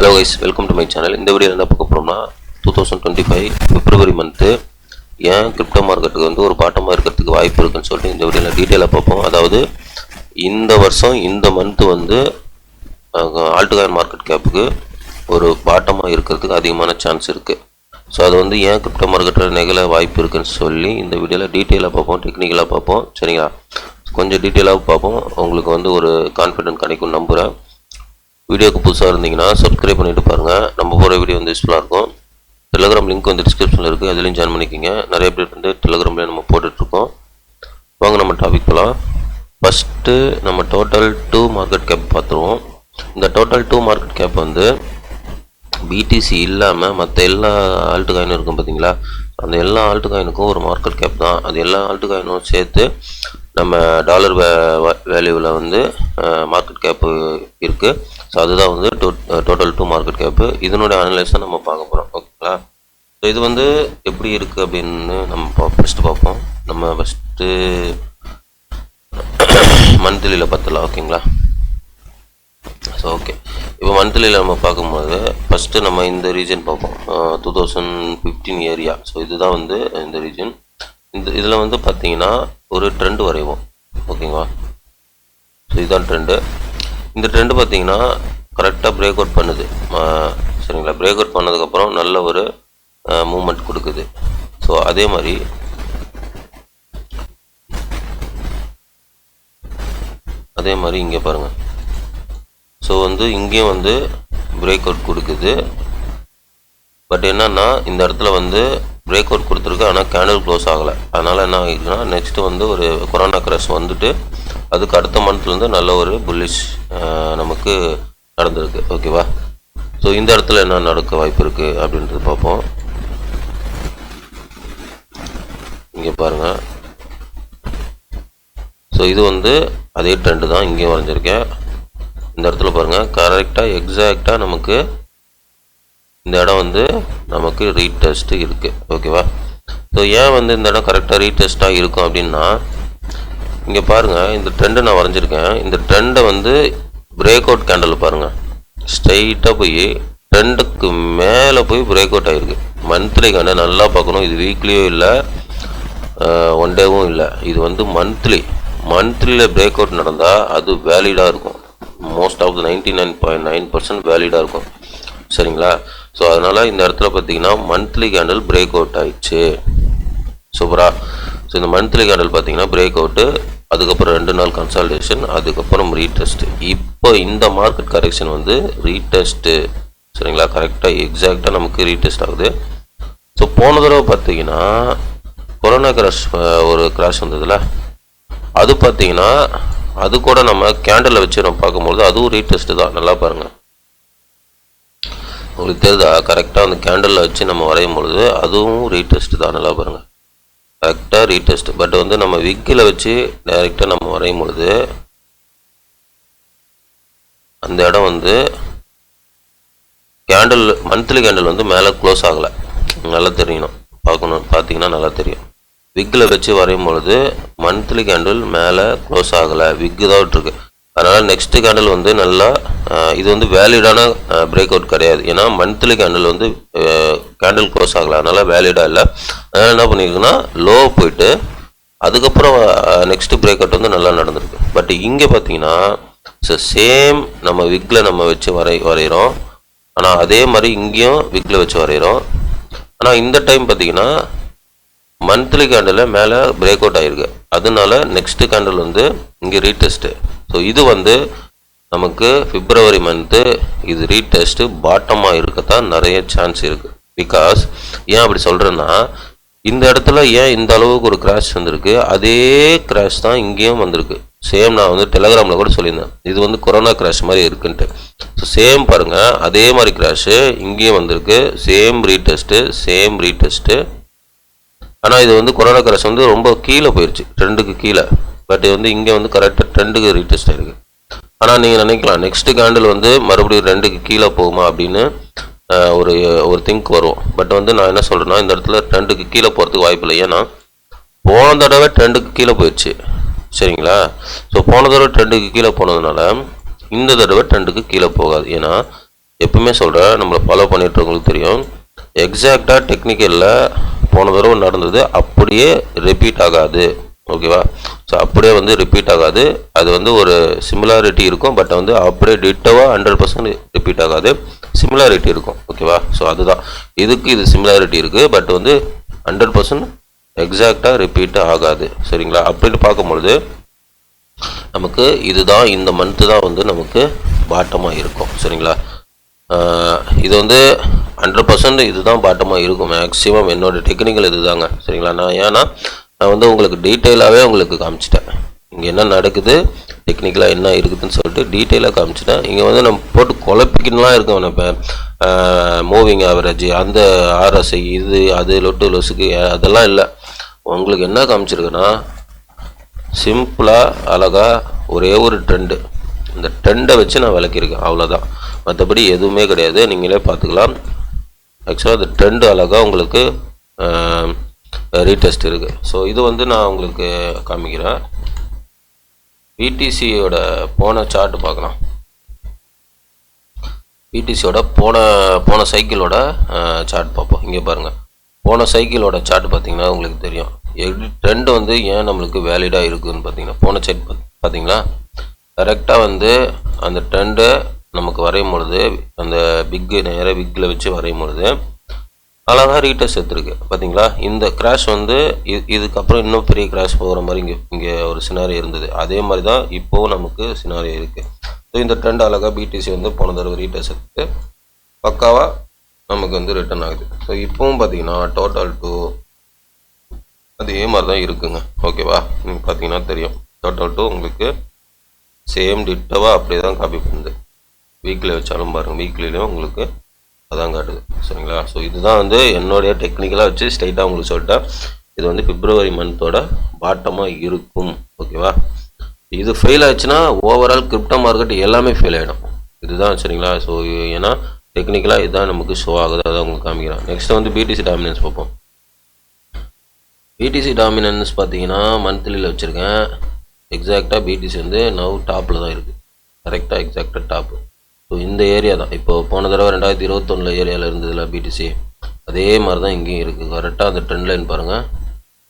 Hello guys, welcome to my channel. இந்த video என்ன பார்க்க போகிறோம்னா 2025 பிப்ரவரி மந்த்து ஏன் கிரிப்டோ மார்க்கெட்டுக்கு வந்து ஒரு பாட்டமாக இருக்கிறதுக்கு வாய்ப்பு இருக்குன்னு சொல்லிட்டு இந்த வீடியோவில் டீட்டெயிலாக பார்ப்போம். அதாவது இந்த வருஷம் இந்த மந்த்து வந்து ஆல்ட்காயின் மார்க்கெட் கேப்புக்கு ஒரு பாட்டமாக இருக்கிறதுக்கு அதிகமான சான்ஸ் இருக்குது. ஸோ அது வந்து ஏன் கிரிப்டோ மார்க்கெட்டில் நிகழ வாய்ப்பு இருக்குன்னு சொல்லி இந்த வீடியோவில் டீட்டெயிலாக பார்ப்போம், டெக்னிக்கலாக பார்ப்போம். சரிங்களா? கொஞ்சம் டீட்டெயிலாக பார்ப்போம். உங்களுக்கு வந்து ஒரு கான்ஃபிடென்ட் கிடைக்கும்னு நம்புகிறேன். வீடியோக்கு புதுசாக இருந்தீங்கன்னா சப்ஸ்கிரைப் பண்ணிவிட்டு பாருங்கள். நம்ம போகிற வீடியோ வந்து யூஸ்ஃபுல்லாக இருக்கும். டெலிகிராம் லிங்க் வந்து டிஸ்கிரிப்ஷனில் இருக்குது, அதுலேயும் ஜாயின் பண்ணிக்கிங்க. நிறைய பேர் வந்து டெலிகிராம்லேயே நம்ம போட்டுட்ருக்கோம். வாங்க நம்ம டாபிக் போகலாம். ஃபஸ்ட்டு நம்ம டோட்டல் 2 மார்க்கெட் கேப் பார்த்துருவோம். இந்த டோட்டல் 2 மார்க்கெட் கேப் வந்து பிடிசி இல்லாமல் மற்ற எல்லா ஆல்ட்டு காயினும் இருக்கும் பார்த்தீங்களா, அந்த எல்லா ஆல்ட்டு காயினுக்கும் ஒரு மார்க்கெட் கேப் தான். அது எல்லா ஆல்ட்டு காயினும் சேர்த்து நம்ம டாலர் வேல்யூவில் வந்து மார்க்கெட் கேப்பு இருக்குது. ஸோ அதுதான் வந்து டோட்டல் 2 மார்க்கெட் கேப்பு. இதனுடைய அனலைஸ் தான் நம்ம பார்க்க போகிறோம். ஓகேங்களா? ஸோ இது வந்து எப்படி இருக்குது அப்படின்னு நம்ம ஃபஸ்ட்டு பார்ப்போம். நம்ம ஃபஸ்ட்டு மந்த்லியில் பார்த்துலாம். ஓகேங்களா? ஸோ ஓகே, இப்போ மந்த்லியில் நம்ம பார்க்கும்போது ஃபஸ்ட்டு நம்ம இந்த ரீஜன் பார்ப்போம். 2015 ஏரியா. ஸோ இதுதான் வந்து இந்த ரீஜன். இதில் வந்து பார்த்தீங்கன்னா ஒரு ட்ரெண்டு வரைவோம். ஓகேங்களா? ஸோ இதுதான் ட்ரெண்டு. இந்த ட்ரெண்டு பார்த்தீங்கன்னா கரெக்டாக பிரேக் அவுட் பண்ணுது. சரிங்களா? பிரேக் அவுட் பண்ணதுக்கப்புறம் நல்ல ஒரு மூமெண்ட் கொடுக்குது. ஸோ அதே மாதிரி இங்கே பாருங்கள். ஸோ வந்து இங்கேயும் வந்து பிரேக் அவுட் கொடுக்குது. பட் என்னன்னா இந்த இடத்துல வந்து பிரேக் அவுட் கொடுத்துருக்கு, ஆனால் கேண்டில் க்ளோஸ் ஆகலை. அதனால் என்ன ஆகிடுச்சுன்னா நெக்ஸ்ட்டு வந்து ஒரு கொரோனா கிராஷ் வந்துட்டு அதுக்கு அடுத்த மந்த்லேருந்து நல்ல ஒரு புல்லிஷ் நமக்கு நடந்திருக்கு. ஓகேவா? ஸோ இந்த இடத்துல என்ன நடக்க வாய்ப்பு இருக்குது அப்படின்றது பார்ப்போம். இங்கே பாருங்கள். ஸோ இது வந்து அதே ட்ரெண்டு தான் இங்கேயும் வரைஞ்சிருக்கேன். இந்த இடத்துல பாருங்கள், கரெக்டாக எக்ஸாக்டாக நமக்கு இந்த இடம் வந்து நமக்கு ரீடெஸ்ட் இருக்குது. ஓகேவா? ஸோ ஏன் வந்து இந்த இடம் கரெக்டாக ரீடெஸ்ட்டாக இருக்கும் அப்படின்னா, இங்கே பாருங்கள், இந்த ட்ரெண்டை நான் வரைஞ்சிருக்கேன். இந்த ட்ரெண்டை வந்து பிரேக் அவுட் கேண்டில் பாருங்கள், ஸ்ட்ரைட்டாக போய் ட்ரெண்டுக்கு மேலே போய் பிரேக் அவுட் ஆகிருக்கு. மந்த்லி கேண்டில் நல்லா பார்க்கணும். இது வீக்லியும் இல்லை, ஒன் டேவும் இல்லை. இது வந்து மந்த்லியில் பிரேக் அவுட் நடந்தால் அது வேலிடாக இருக்கும். மோஸ்ட் ஆஃப் த 99.9% வேலிடாக இருக்கும். சரிங்களா? ஸோ அதனால் இந்த இடத்துல பார்த்தீங்கன்னா மந்த்லி கேண்டில் பிரேக் அவுட் ஆயிடுச்சு. சூப்பரா? ஸோ இந்த மந்த்லி கேண்டில் பார்த்தீங்கன்னா பிரேக் அவுட்டு, அதுக்கப்புறம் 2 நாள் கன்சால்டேஷன், அதுக்கப்புறம் ரீடெஸ்ட்டு. இப்போ இந்த மார்க்கெட் கரெக்ஷன் வந்து ரீடெஸ்ட்டு. சரிங்களா? கரெக்டாக எக்ஸாக்டாக நமக்கு ரீடெஸ்ட் ஆகுது. ஸோ போன தடவை பார்த்தீங்கன்னா கொரோனா கிராஷ் ஒரு கிராஷ் வந்ததில்ல, அது பார்த்தீங்கன்னா அது கூட நம்ம கேண்டில் வச்சு நம்ம பார்க்கும்போது அதுவும் ரீடெஸ்ட்டு தான். நல்லா பாருங்கள், உங்களுக்கு தெரியுதா? கரெக்டாக அந்த கேண்டலில் வச்சு நம்ம வரையும் பொழுது அதுவும் ரீடெஸ்ட் தான். நல்லா பாருங்கள், கரெக்டாக ரீடெஸ்ட். பட் வந்து நம்ம விக்கில் வச்சு டைரெக்டாக நம்ம வரையும் பொழுது அந்த இடம் வந்து கேண்டில் மந்த்லி கேண்டில் வந்து மேலே க்ளோஸ் ஆகலை. நல்லா தெரியணும், பார்த்தீங்கன்னா நல்லா தெரியும். விக்கில் வச்சு வரையும் பொழுது மந்த்லி கேண்டில் மேலே க்ளோஸ் ஆகலை, விக்கு தான் விட்டுருக்கு. அதனால் நெக்ஸ்ட்டு கேண்டில் வந்து நல்லா இது வந்து வேலிடான பிரேக் அவுட் கிடையாது. ஏன்னா மந்த்லி கேண்டில் வந்து கேண்டில் க்ளோஸ் ஆகலை, அதனால் வேலிடாக இல்லை. அதனால் என்ன பண்ணியிருக்குன்னா லோ போயிட்டு அதுக்கப்புறம் நெக்ஸ்ட்டு பிரேக் அவுட் வந்து நல்லா நடந்திருக்கு. பட் இங்கே பார்த்தீங்கன்னா சேம் நம்ம விக்கில் நம்ம வச்சு வரைகிறோம், ஆனால் அதே மாதிரி இங்கேயும் விக்கில் வச்சு வரைகிறோம். ஆனால் இந்த டைம் பார்த்தீங்கன்னா மந்த்லி கேண்டில் மேலே பிரேக் அவுட் ஆகிருக்கு, அதனால நெக்ஸ்ட்டு கேண்டில் வந்து இங்கே ரீடெஸ்ட்டு. ஸோ இது வந்து நமக்கு பிப்ரவரி மந்த்து இது ரீடெஸ்ட்டு பாட்டமாக இருக்கத்தான் நிறைய சான்ஸ் இருக்குது. பிகாஸ் ஏன் அப்படி சொல்கிறேன்னா, இந்த இடத்துல ஏன் இந்த அளவுக்கு ஒரு கிராஷ் வந்திருக்கு, அதே கிராஷ் தான் இங்கேயும் வந்திருக்கு. சேம் நான் வந்து டெலிகிராமில் கூட சொல்லியிருந்தேன், இது வந்து கொரோனா கிராஷ் மாதிரி இருக்குன்ட்டு. ஸோ சேம் பாருங்கள், அதே மாதிரி கிராஷு இங்கேயும் வந்திருக்கு. Same retest. ஆனால் இது வந்து கொரோனா கிராஷ் வந்து ரொம்ப கீழே போயிடுச்சு, ட்ரெண்டுக்கு கீழே. பட் வந்து இங்கே வந்து கரெக்டாக ட்ரெண்டுக்கு ரீடெஸ்ட் ஆகிருக்கு. ஆனால் நீங்கள் நினைக்கலாம் நெக்ஸ்ட்டு கேண்டில் வந்து மறுபடியும் 2க்கு கீழே போகுமா அப்படின்னு ஒரு திங்க் வரும். பட் வந்து நான் என்ன சொல்கிறேன்னா, இந்த இடத்துல ட்ரெண்டுக்கு கீழே போகிறதுக்கு வாய்ப்பு இல்லை. ஏன்னா போன தடவை ட்ரெண்டுக்கு கீழே போயிடுச்சு. சரிங்களா? ஸோ போன தடவை ட்ரெண்டுக்கு கீழே போனதுனால இந்த தடவை ட்ரெண்டுக்கு கீழே போகாது. ஏன்னா எப்பவுமே சொல்கிறேன், நம்மளை ஃபாலோ பண்ணிட்டுருவங்களுக்கு தெரியும், எக்ஸாக்டாக டெக்னிக்கலில் போன தடவை நடந்தது அப்படியே ரிப்பீட் ஆகாது. ஓகேவா? ஸோ அப்படியே வந்து ரிப்பீட் ஆகாது. அது வந்து ஒரு சிமிலாரிட்டி இருக்கும், பட் வந்து அப்படியே டிட்டோவாக 100% ரிப்பீட் ஆகாது, சிமிலாரிட்டி இருக்கும். ஓகேவா? ஸோ அதுதான் இதுக்கு இது சிமிலாரிட்டி இருக்குது, பட் வந்து 100% எக்ஸாக்டாக ரிப்பீட் ஆகாது. சரிங்களா? அப்படின்னு பார்க்கும்பொழுது நமக்கு இதுதான் இந்த மந்த்து தான் வந்து நமக்கு பாட்டமாக இருக்கும். சரிங்களா? இது வந்து 100% இதுதான் பாட்டமாக இருக்கும். மேக்ஸிமம் என்னோடய டெக்னிக்கல் இது தாங்க. சரிங்களா? நான் வந்து உங்களுக்கு டீட்டெயிலாகவே உங்களுக்கு காமிச்சிட்டேன். இங்கே என்ன நடக்குது, டெக்னிக்கலாக என்ன இருக்குதுன்னு சொல்லிட்டு டீட்டெயிலாக காமிச்சிட்டேன். இங்கே வந்து நம்ம போட்டு குழப்பிக்கணும்லாம் இருக்கோம். இப்போ மூவிங் ஆவரேஜ், அந்த ஆர்எஸ்ஐ, இது அது லொட்டு லொசுக்கு அதெல்லாம் இல்லை. உங்களுக்கு என்ன காமிச்சிருக்குன்னா சிம்பிளாக அழகாக ஒரே ஒரு ட்ரெண்டு, இந்த ட்ரெண்டை வச்சு நான் விளக்கியிருக்கேன், அவ்வளோதான். மற்றபடி எதுவுமே கிடையாது, நீங்களே பார்த்துக்கலாம். ஆக்சுவலாக அந்த ட்ரெண்டு அழகாக உங்களுக்கு ரீடெஸ்ட் இருக்குது. ஸோ இது வந்து நான் உங்களுக்கு காமிக்கிறேன். பிடிசியோட போன சார்ட் பார்க்கலாம். பிடிசியோட போன சைக்கிளோட சார்ட் பார்ப்போம். இங்கே பாருங்கள், போன சைக்கிளோட சார்ட் பார்த்தீங்கன்னா உங்களுக்கு தெரியும் ட்ரெண்டு வந்து ஏன் நம்மளுக்கு வேலிடாக இருக்குதுன்னு பார்த்தீங்கன்னா, போன சைட் பார்த்தீங்களா கரெக்டாக வந்து அந்த ட்ரெண்டை நமக்கு வரையும் பொழுது, அந்த நேராக விக்கில் வச்சு வரையும் பொழுது அழகாக ரீடெஸ்ட் எடுத்துருக்கு. பார்த்தீங்களா? இந்த கிராஷ் வந்து இதுக்கப்புறம் இன்னும் பெரிய கிராஷ் போகிற மாதிரி இங்கே ஒரு சினாரி இருந்தது. அதே மாதிரி தான் இப்போவும் நமக்கு சினாரி இருக்குது. ஸோ இந்த ட்ரெண்ட் அழகாக பிடிசி வந்து போன தடவை ரீடெஸ்ட் எடுத்து பக்காவாக நமக்கு வந்து ரிட்டர்ன் ஆகுது. ஸோ இப்போவும் பார்த்தீங்கன்னா டோட்டல் 2 அதே மாதிரி தான் இருக்குங்க. ஓகேவா? நீங்கள் பார்த்தீங்கன்னா தெரியும், டோட்டல் 2 உங்களுக்கு சேம் டிட்டோவாக அப்படியே தான் காப்பி பண்ணுது. வீக்கில் வச்சாலும் பாருங்கள், வீக்லிலையும் உங்களுக்கு அதான் காட்டுது. சரிங்களா? ஸோ இதுதான் வந்து என்னுடைய டெக்னிக்கலாக வச்சு ஸ்ட்ரைட்டாக உங்களுக்கு சொல்லிட்டேன். இது வந்து பிப்ரவரி மந்தோட பாட்டமாக இருக்கும். ஓகேவா? இது ஃபெயில் ஆச்சுன்னா ஓவரால் கிரிப்டோ மார்க்கெட் எல்லாமே ஃபெயில் ஆகிடும். இதுதான். சரிங்களா? ஸோ ஏன்னா டெக்னிக்கலாக இதுதான் நமக்கு ஷோ ஆகுது, அதான் உங்களுக்கு காமிக்கிறேன். நெக்ஸ்ட் வந்து பிடிசி டாமினன்ஸ் பார்ப்போம். பிடிசி டாமினன்ஸ் பார்த்தீங்கன்னா மந்த்லியில் வச்சுருக்கேன். எக்ஸாக்டாக பிடிசி வந்து நவ் டாப்பில் தான் இருக்குது. கரெக்டாக எக்ஸாக்டாக டாப்பு. ஸோ இந்த ஏரியா தான் இப்போது போன தடவை 2021 ஏரியாவில் இருந்ததில்ல பிடிசி, அதே மாதிரி தான் இங்கேயும் இருக்குது. கரெக்டாக அந்த ட்ரெண்ட் லைன் பாருங்கள்,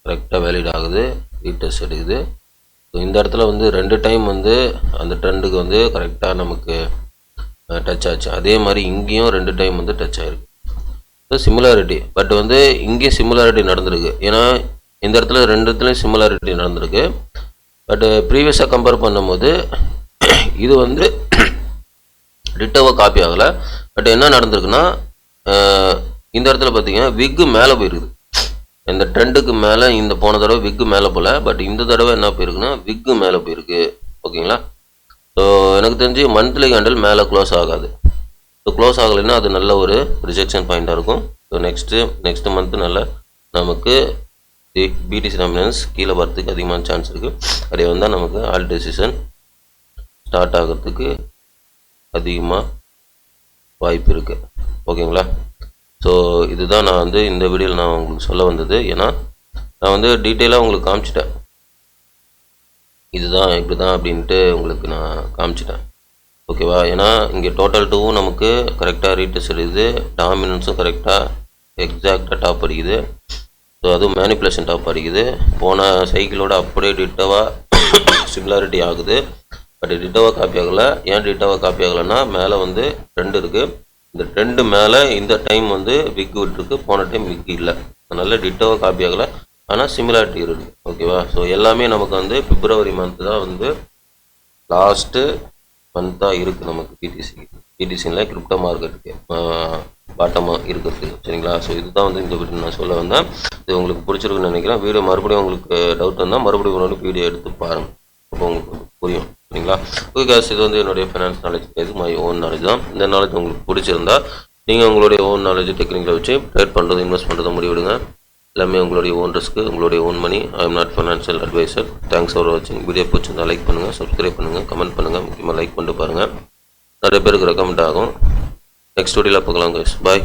கரெக்டாக வேலிட் ஆகுது, ரீடெஸ்ட் எடுக்குது. ஸோ இந்த இடத்துல வந்து 2 டைம் வந்து அந்த ட்ரெண்டுக்கு வந்து கரெக்டாக நமக்கு டச் ஆச்சு. அதே மாதிரி இங்கேயும் 2 டைம் வந்து டச் ஆகிருக்கு. ஸோ சிமிலாரிட்டி, பட் வந்து இங்கேயும் சிமிலாரிட்டி நடந்திருக்கு. ஏன்னா இந்த இடத்துல 2 இடத்துலையும் சிமிலாரிட்டி நடந்திருக்கு. பட் ப்ரீவியஸாக கம்பேர் பண்ணும்போது இது வந்து டிட்டோவாக காப்பி ஆகலை. பட் என்ன நடந்திருக்குன்னா இந்த இடத்துல பார்த்தீங்கன்னா விக்கு மேலே போயிருக்குது. இந்த ட்ரெண்டுக்கு மேலே இந்த போன தடவை விக்கு மேலே போகல, பட் இந்த தடவை என்ன போயிருக்குன்னா விக்கு மேலே போயிருக்கு. ஓகேங்களா? ஸோ எனக்கு தெரிஞ்சு மந்த்லி கேண்டில் மேலே க்ளோஸ் ஆகாது. ஸோ க்ளோஸ் ஆகலைன்னா அது நல்ல ஒரு ரிஜெக்ஷன் பாயிண்ட்டாக இருக்கும். ஸோ நெக்ஸ்ட்டு மந்த்து நல்ல நமக்கு பிடிசி டாமினன்ஸ் கீழே வரதுக்கு அதிகமான சான்ஸ் இருக்குது. அப்படியே வந்தால் நமக்கு ஆல் டெசிஷன் ஸ்டார்ட் ஆகிறதுக்கு அதிகமாக வாய்ப்பு இருக்குது. ஓகேங்களா? ஸோ இதுதான் நான் வந்து இந்த வீடியோவில் நான் உங்களுக்கு சொல்ல வந்தது. ஏன்னா நான் வந்து டீட்டெயிலாக உங்களுக்கு காமிச்சிட்டேன், இதுதான் இப்படி தான் அப்படின்ட்டு உங்களுக்கு நான் காமிச்சிட்டேன். ஓகேவா? ஏன்னா இங்கே டோட்டல் 2 நமக்கு கரெக்டாக ரீடெஸ்ட் எடுக்குது, டாமினன்ஸும் கரெக்டாக எக்ஸாக்டாக டாப் அடிக்குது. ஸோ அதுவும் மேனிப்புலேஷன் டாப் அடிக்குது. போன சைக்கிளோட அப்படியே டிட்டோவாக சிமிலாரிட்டி ஆகுது. பட் டிட்டோவாக காப்பி ஆகலை. ஏன் டிட்டோவாக காப்பி ஆகலைன்னா மேலே வந்து ட்ரெண்ட் இருக்குது. இந்த ட்ரெண்டு மேலே இந்த டைம் வந்து விக் விட்டுருக்கு, போன டைம் விக் இல்லை. அதனால் டிட்டோவாக காப்பி ஆகலை, ஆனால் சிமிலாரிட்டி இருக்குது. ஓகேவா? ஸோ எல்லாமே நமக்கு வந்து பிப்ரவரி மந்த்து தான் வந்து லாஸ்ட்டு மந்த்தாக இருக்குது நமக்கு பிடிசியில் கிரிப்டோ மார்க்கெட்டுக்கு பாட்டமாக இருக்கிறதுக்கு. சரிங்களா? ஸோ இதுதான் வந்து இந்த வீடியோ நான் சொல்ல வந்தேன். இது உங்களுக்கு பிடிச்சிருக்குன்னு நினைக்கிறேன். வீடியோ மறுபடியும் உங்களுக்கு டவுட் வந்தால் மறுபடியும் வீடியோ எடுத்து பாருங்கள், அப்போ உங்களுக்கு புரியும். சரிங்களா? ஓகே, இது வந்து என்னுடைய ஃபைனான்ஸ் நாலேஜ் கிடையாது, மை ஓன் நாலேஜ் தான். இந்த நாலேஜ் உங்களுக்கு பிடிச்சிருந்தா நீங்கள் உங்களுடைய ஓன் நாலேஜ் டெக்னிக்கலை வச்சு ட்ரேட் பண்ணுறது, இன்வெஸ்ட் பண்ணுறதை முடிவிடுங்க. எல்லாமே உங்களுடைய ஓன் ரிஸ்க்கு, உங்களுடைய own money. I am not financial advisor. Thanks for வாட்சிங். வீடியோ பிடிச்சிருந்தா லைக் பண்ணுங்கள், சப்ஸ்கிரைப் பண்ணுங்கள், கமெண்ட் பண்ணுங்கள். முக்கியமாக லைக் பண்ணிட்டு பாருங்கள், நிறைய பேருக்கு ரெக்கமெண்ட் ஆகும். நெக்ஸ்ட் வீடியோவில் பார்க்கலாம் கைஸ். பாய்.